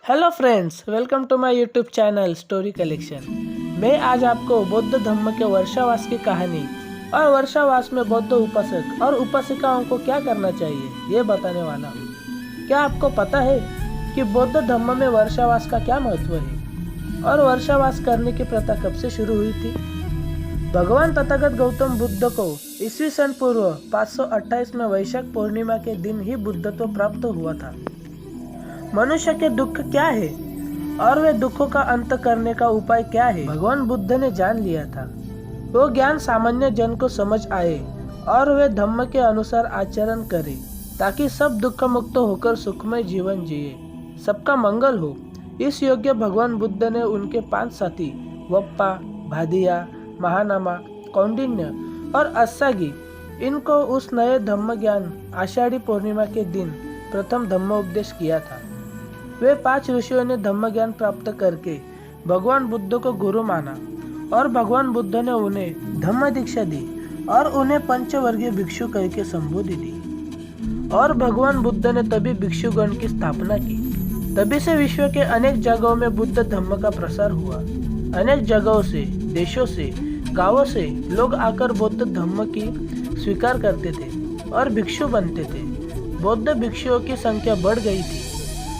Hello friends, welcome to my YouTube channel story collection. मैं आज आपको बौद्ध धम्म के वर्षावास की कहानी और वर्षावास में बौद्ध उपासक और उपासिकाओं को क्या करना चाहिए ये बताने वाला हूँ। क्या आपको पता है कि बौद्ध धम्म में वर्षावास का क्या महत्व है और वर्षावास करने की प्रथा कब से शुरू हुई थी? भगवान तथागत गौतम बुद्ध को ईस्वी सन पूर्व 528 में वैशाख पूर्णिमा के दिन ही बुद्धत्व प्राप्त हुआ था। मनुष्य के दुख क्या है और वे दुखों का अंत करने का उपाय क्या है, भगवान बुद्ध ने जान लिया था। वो ज्ञान सामान्य जन को समझ आए और वे धम्म के अनुसार आचरण करें ताकि सब दुख मुक्त होकर सुखमय जीवन जिए, सबका मंगल हो। इस योग्य भगवान बुद्ध ने उनके 5 साथी वप्पा, भादिया, महानामा, कौंडिन्य और अस्सागी इनको उस नए धम्म ज्ञान आषाढ़ी पूर्णिमा के दिन प्रथम धम्मोपदेश किया था। वे 5 ऋषियों ने धम्म ज्ञान प्राप्त करके भगवान बुद्ध को गुरु माना और भगवान बुद्ध ने उन्हें धम्म दीक्षा दी और उन्हें पंचवर्गीय भिक्षु कह के संबोधित दी। और भगवान बुद्ध ने तभी भिक्षुगण की स्थापना की। तभी से विश्व के अनेक जगहों में बुद्ध धम्म का प्रसार हुआ। अनेक जगहों से, देशों से, गांवों से लोग आकर बौद्ध धम्म की स्वीकार करते थे और भिक्षु बनते थे। बौद्ध भिक्षुओं की संख्या बढ़ गई थी।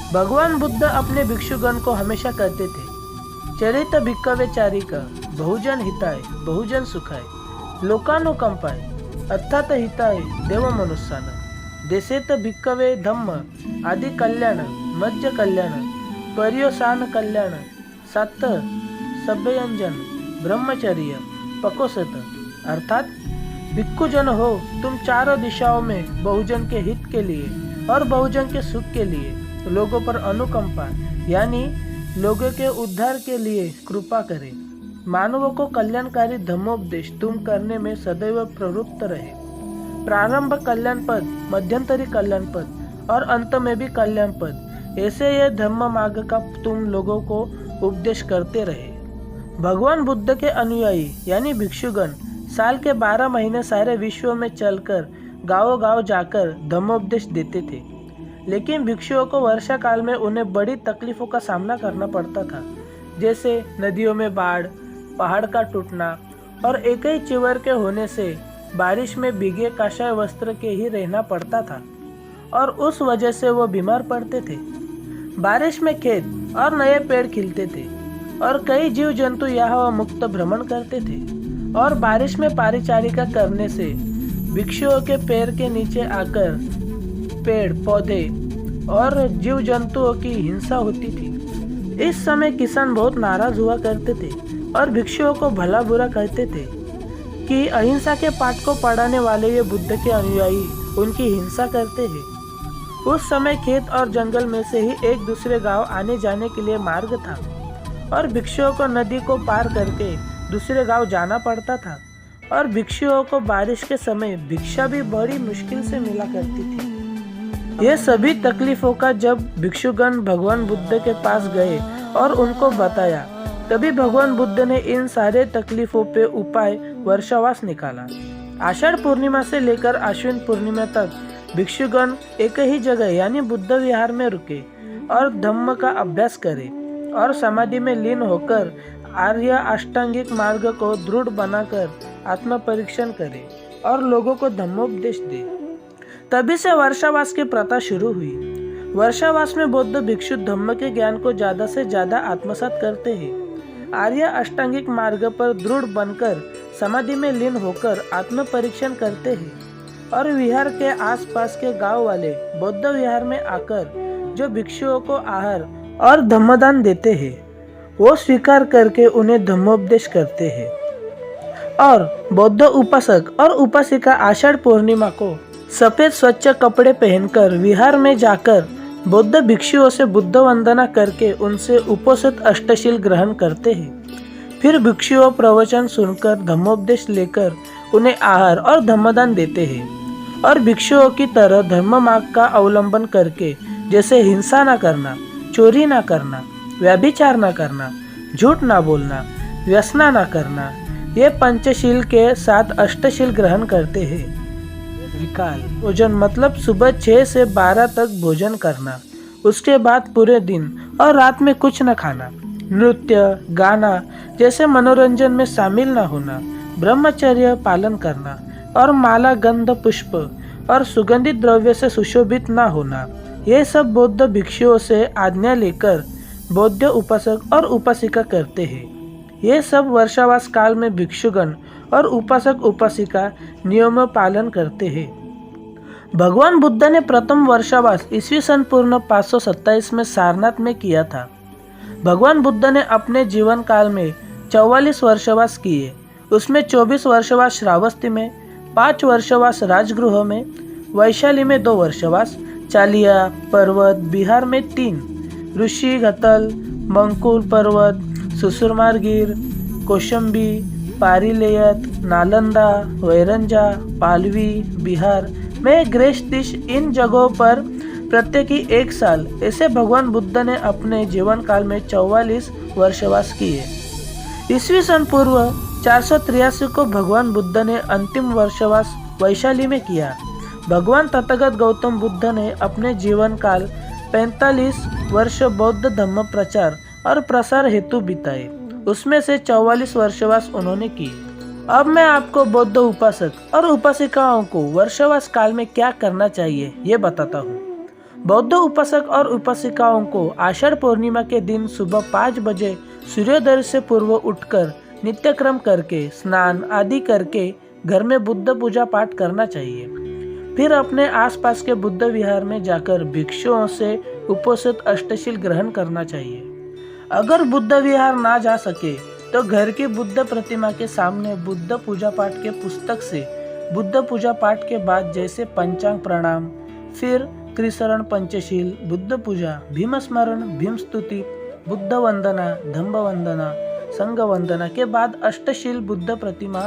भगवान बुद्ध अपने भिक्षुगण को हमेशा कहते थे, चरित भिक्खवे चारिका, बहुजन हिताय बहुजन सुखाय, लोकानुकंपाय अर्थात हिताय देव मनुष्यान, देशेत भिक्खवे धम्म आदि कल्याण मज्ज कल्याण पर्योसान कल्याण सत्त सभ्यंजन ब्रह्मचर्य पकोसत। अर्थात भिक्षुजन हो तुम चारों दिशाओं में बहुजन के हित के लिए और बहुजन के सुख के लिए, लोगों पर अनुकंपा यानी लोगों के उद्धार के लिए कृपा करें। मानवों को कल्याणकारी धम्मोपदेश तुम करने में सदैव प्रवृत्त रहे। प्रारंभ कल्याण पद, मध्यंतरी कल्याण पद और अंत में भी कल्याण पद, ऐसे ये धम्म मार्ग का तुम लोगों को उपदेश करते रहे। भगवान बुद्ध के अनुयायी यानी भिक्षुगण साल के 12 महीने सारे विश्व में चलकर गाँव गाँव जाकर धम्मोपदेश देते थे। लेकिन भिक्षुओं को वर्षा काल में उन्हें बड़ी तकलीफों का सामना करना पड़ता था, जैसे नदियों में बाढ़, पहाड़ का टूटना और एक ही चिवर के होने से बारिश में भीगे काशाय वस्त्र के ही रहना पड़ता था और उस वजह से वो बीमार पड़ते थे। बारिश में खेत और नए पेड़ खिलते थे और कई जीव जंतु यहाँ मुक्त भ्रमण करते थे और बारिश में परिचारिका करने से भिक्षुओं के पैर के नीचे आकर पेड़ पौधे और जीव जंतुओं की हिंसा होती थी। इस समय किसान बहुत नाराज हुआ करते थे और भिक्षुओं को भला बुरा कहते थे कि अहिंसा के पाठ को पढ़ाने वाले ये बुद्ध के अनुयायी उनकी हिंसा करते हैं। उस समय खेत और जंगल में से ही एक दूसरे गांव आने जाने के लिए मार्ग था और भिक्षुओं को नदी को पार करके दूसरे गांव जाना पड़ता था और भिक्षुओं को बारिश के समय भिक्षा भी बड़ी मुश्किल से मिला करती थी। ये सभी तकलीफों का जब भिक्षुगण भगवान बुद्ध के पास गए और उनको बताया, तभी भगवान बुद्ध ने इन सारे तकलीफों पे उपाय वर्षावास निकाला। आषाढ़ पूर्णिमा से लेकर आश्विन पूर्णिमा तक भिक्षुगण एक ही जगह यानी बुद्ध विहार में रुके और धम्म का अभ्यास करे और समाधि में लीन होकर आर्य अष्टांगिक मार्ग को दृढ़ बनाकर आत्म परीक्षण करे और लोगों को धम्मोपदेश दे। तभी से वर्षावास की प्रथा शुरू हुई। वर्षावास में बौद्ध भिक्षु धम्म के ज्ञान को ज्यादा से ज्यादा आत्मसात करते हैं। आर्य अष्टांगिक मार्ग पर दृढ़ बनकर समाधि में लीन होकर आत्म परीक्षण करते हैं और विहार के आसपास के गांव वाले बौद्ध विहार में आकर जो भिक्षुओं को आहार और धम्मदान देते हैं वो स्वीकार करके उन्हें धम्मोपदेश करते हैं। और बौद्ध उपासक और उपासिका आषाढ़ पूर्णिमा को सफेद स्वच्छ कपड़े पहनकर विहार में जाकर बौद्ध भिक्षुओं से बुद्ध वंदना करके उनसे उपोषित अष्टशील ग्रहण करते हैं। फिर भिक्षुओं प्रवचन सुनकर धम्मोपदेश लेकर उन्हें आहार और धम्मदान देते हैं और भिक्षुओं की तरह धर्म मार्ग का अवलंबन करके जैसे हिंसा न करना, चोरी न करना, व्यभिचार न करना, झूठ न बोलना, व्यसना न करना, ये पंचशील के साथ अष्टशील ग्रहण करते हैं। विकाल भोजन मतलब सुबह 6 से 12 तक भोजन करना, उसके बाद पूरे दिन और रात में कुछ न खाना, नृत्य, गाना जैसे मनोरंजन में शामिल न होना, ब्रह्मचर्य पालन करना और माला, गंध, पुष्प और सुगंधित द्रव्य से सुशोभित न होना, ये सब बौद्ध भिक्षुओं से आज्ञा लेकर बौद्ध उपासक और उपासिका करते हैं। ये सब वर्षावास काल में भिक्षुगण और उपासक उपासिका नियमों पालन करते हैं। भगवान बुद्ध ने प्रथम वर्षावास ईस्वी सन पूर्व 527 में सारनाथ में किया था। भगवान बुद्ध ने अपने जीवन काल में 44 वर्षावास किए। उसमें 24 वर्षावास श्रावस्ती में, 5 वर्षावास राजगृह में, वैशाली में 2 वर्षावास, चालिया पर्वत बिहार में 3, ऋषि घतल, मंकुल पर्वत, सुसुरमारगिर, कौशंबी, पारिलेयत, नालंदा, वैरंजा, पालवी बिहार में, गृहस्थिश, इन जगहों पर प्रत्येक 1 साल ऐसे भगवान बुद्ध ने अपने जीवन काल में 44 वर्षवास किए। ईस्वी सन पूर्व 483 को भगवान बुद्ध ने अंतिम वर्षवास वैशाली में किया। भगवान तथागत गौतम बुद्ध ने अपने जीवन काल 45 वर्ष बौद्ध धम्म प्रचार और प्रसार हेतु बिताए। उसमें से 44 वर्षवास उन्होंने किए। अब मैं आपको बौद्ध उपासक और उपासिकाओं को वर्षवास काल में क्या करना चाहिए ये बताता हूँ। बौद्ध उपासक और उपासिकाओं को आषाढ़ पूर्णिमा के दिन सुबह 5 बजे सूर्योदय से पूर्व उठकर नित्यक्रम करके स्नान आदि करके घर में बुद्ध पूजा पाठ करना चाहिए। फिर अपने आसपास के बुद्ध विहार में जाकर भिक्षुओं से उपोषित अष्टशील ग्रहण करना चाहिए। अगर बुद्ध विहार ना जा सके तो घर की बुद्ध प्रतिमा के सामने बुद्ध पूजा पाठ के पुस्तक से बुद्ध पूजा पाठ के बाद जैसे पंचांग प्रणाम, फिर त्रिशरण पंचशील, बुद्ध पूजा, भीम स्मरण, भीम स्तुति, बुद्ध वंदना, धम्म वंदना, संघ वंदना के बाद अष्टशील बुद्ध प्रतिमा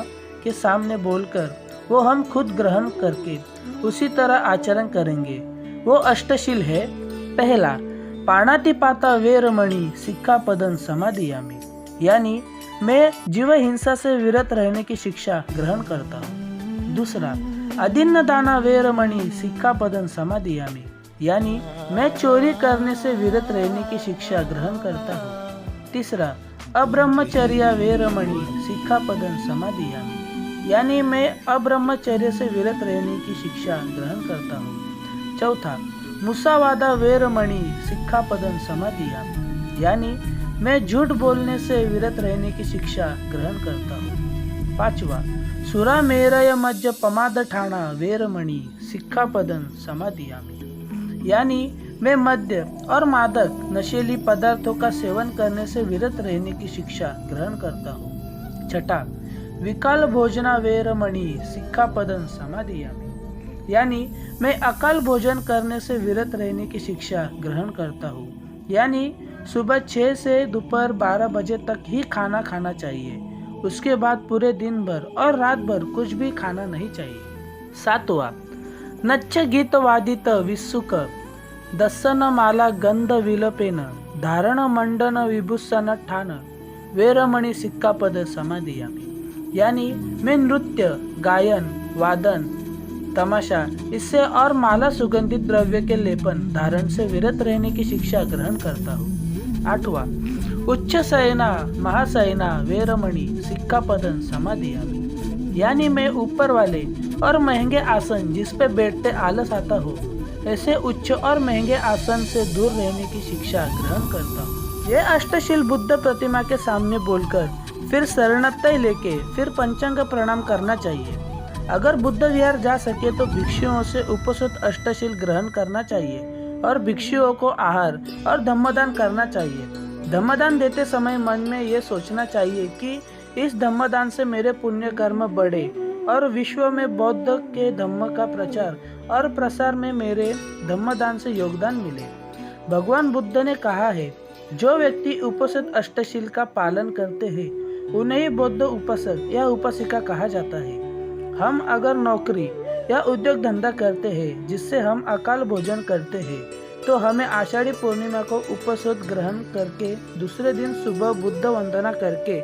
के सामने बोलकर वो हम खुद ग्रहण करके उसी तरह आचरण करेंगे। वो अष्टशील है। पहला, पाणातिपाता वेरमणि सिक्खापदं समादियामि, यानी मैं जीव हिंसा से विरत रहने की शिक्षा ग्रहण करता हूँ। दूसरा, अदिन्न दाना वेरमणि सिक्खापदं समादियामि, यानी मैं चोरी करने से विरत रहने की शिक्षा ग्रहण करता हूँ। तीसरा, अब्रह्मचर्य वेरमणि सिक्खापदं समादियामि, यानी मैं अब्रह्मचर्य से विरत रहने की शिक्षा ग्रहण करता हूँ। चौथा, मुसावादा वेरमणि सिक्खापदं समादियामि, यानी मैं झूठ बोलने से विरत रहने की शिक्षा ग्रहण करता हूँ। पांचवा, सुरामेरय मज्ज पमादठाना वेरमणि सिक्खापदं समादियामि, यानी मैं मद्य और मादक नशीली पदार्थों का सेवन करने से विरत रहने की शिक्षा ग्रहण करता हूँ। छठा, विकाल भोजना वेरमणि सिक्खापदं समादियामि, यानी मैं अकाल भोजन करने से विरत रहने की शिक्षा ग्रहण करता हूँ। यानी सुबह 6 से दोपहर 12 बजे तक ही खाना खाना चाहिए। उसके बाद पूरे दिन भर और रात भर कुछ भी खाना नहीं चाहिए। सातवां, नच्च गीत वादित विसुक दसन माला गंध विलपेन धारण मंडन विभूषण ठान वेरमणि सिक्खापद समादियामि, यानी मैं नृत्य, गायन, वादन, तमाशा इससे और माला सुगंधित द्रव्य के लेपन धारण से विरत रहने की शिक्षा ग्रहण करता हूँ। आठवां, उच्च शयना महाशयना वेरमणि सिक्खापदं समादियामि, यानी मैं ऊपर वाले और महंगे आसन जिस पे बैठते आलस आता हो ऐसे उच्च और महंगे आसन से दूर रहने की शिक्षा ग्रहण करता हूँ। ये अष्टशील बुद्ध प्रतिमा के सामने बोलकर फिर शरणत्य लेके फिर पंचांग प्रणाम करना चाहिए। अगर बुद्ध विहार जा सके तो भिक्षुओं से उपोषित अष्टशील ग्रहण करना चाहिए और भिक्षुओं को आहार और धम्मदान करना चाहिए। धम्मदान देते समय मन में ये सोचना चाहिए कि इस धम्मदान से मेरे पुण्य कर्म बढ़े और विश्व में बौद्ध के धम्म का प्रचार और प्रसार में मेरे धम्मदान से योगदान मिले। भगवान बुद्ध ने कहा है, जो व्यक्ति उपोषित अष्टशील का पालन करते हैं उन्हें ही बौद्ध उपासक या उपासिका कहा जाता है। हम अगर नौकरी या उद्योग धंधा करते हैं जिससे हम अकाल भोजन करते हैं तो हमें आषाढ़ी पूर्णिमा को उपवास ग्रहण करके दूसरे दिन सुबह बुद्ध वंदना करके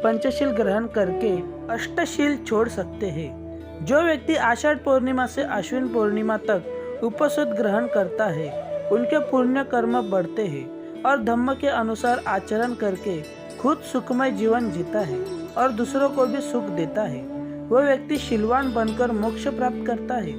पंचशील ग्रहण करके अष्टशील छोड़ सकते हैं। जो व्यक्ति आषाढ़ पूर्णिमा से अश्विन पूर्णिमा तक उपवास ग्रहण करता है उनके पुण्य कर्म बढ़ते हैं और धम्म के अनुसार आचरण करके खुद सुखमय जीवन जीता है और दूसरों को भी सुख देता है, वह व्यक्ति शीलवान बनकर मोक्ष प्राप्त करता है।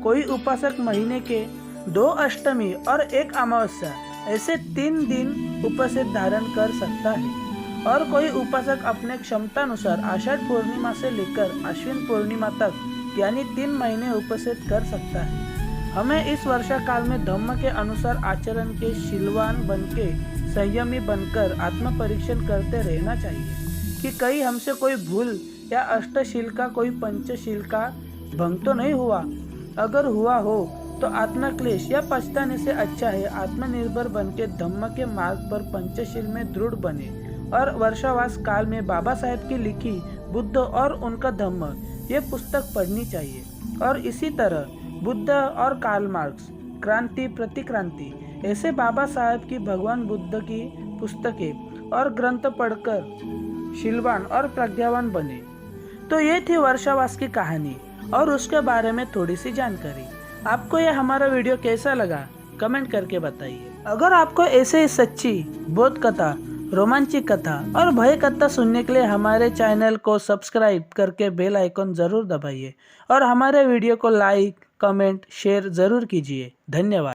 कोई उपासक महीने के 2 अष्टमी और 1 अमावस्या ऐसे 3 दिन उपवास धारण कर सकता है और कोई उपासक अपने क्षमतानुसार आषाढ़ पूर्णिमा से लेकर अश्विन पूर्णिमा तक यानी 3 महीने उपवास कर सकता है। हमें इस वर्षा काल में धम्म के अनुसार आचरण के शीलवान बनके संयमी बनकर आत्म परीक्षण करते रहना चाहिए कि कहीं हमसे कोई भूल या अष्टशील का कोई पंचशील का भंग तो नहीं हुआ। अगर हुआ हो तो आत्मक्लेश या पछताने से अच्छा है आत्मनिर्भर बनके धम्म के मार्ग पर पंचशील में दृढ़ बने और वर्षावास काल में बाबा साहेब की लिखी बुद्ध और उनका धम्म ये पुस्तक पढ़नी चाहिए। और इसी तरह बुद्ध और कार्ल मार्क्स क्रांति प्रतिक्रांति ऐसे बाबा साहेब की भगवान बुद्ध की पुस्तकें और ग्रंथ पढ़कर शीलवान और प्रज्ञावान बने। तो ये थी वर्षावास की कहानी और उसके बारे में थोड़ी सी जानकारी। आपको यह हमारा वीडियो कैसा लगा कमेंट करके बताइए। अगर आपको ऐसे ही सच्ची बोध कथा, रोमांचिक कथा और भय कथा सुनने के लिए हमारे चैनल को सब्सक्राइब करके बेल आइकन जरूर दबाइए और हमारे वीडियो को लाइक, कमेंट, शेयर जरूर कीजिए। धन्यवाद।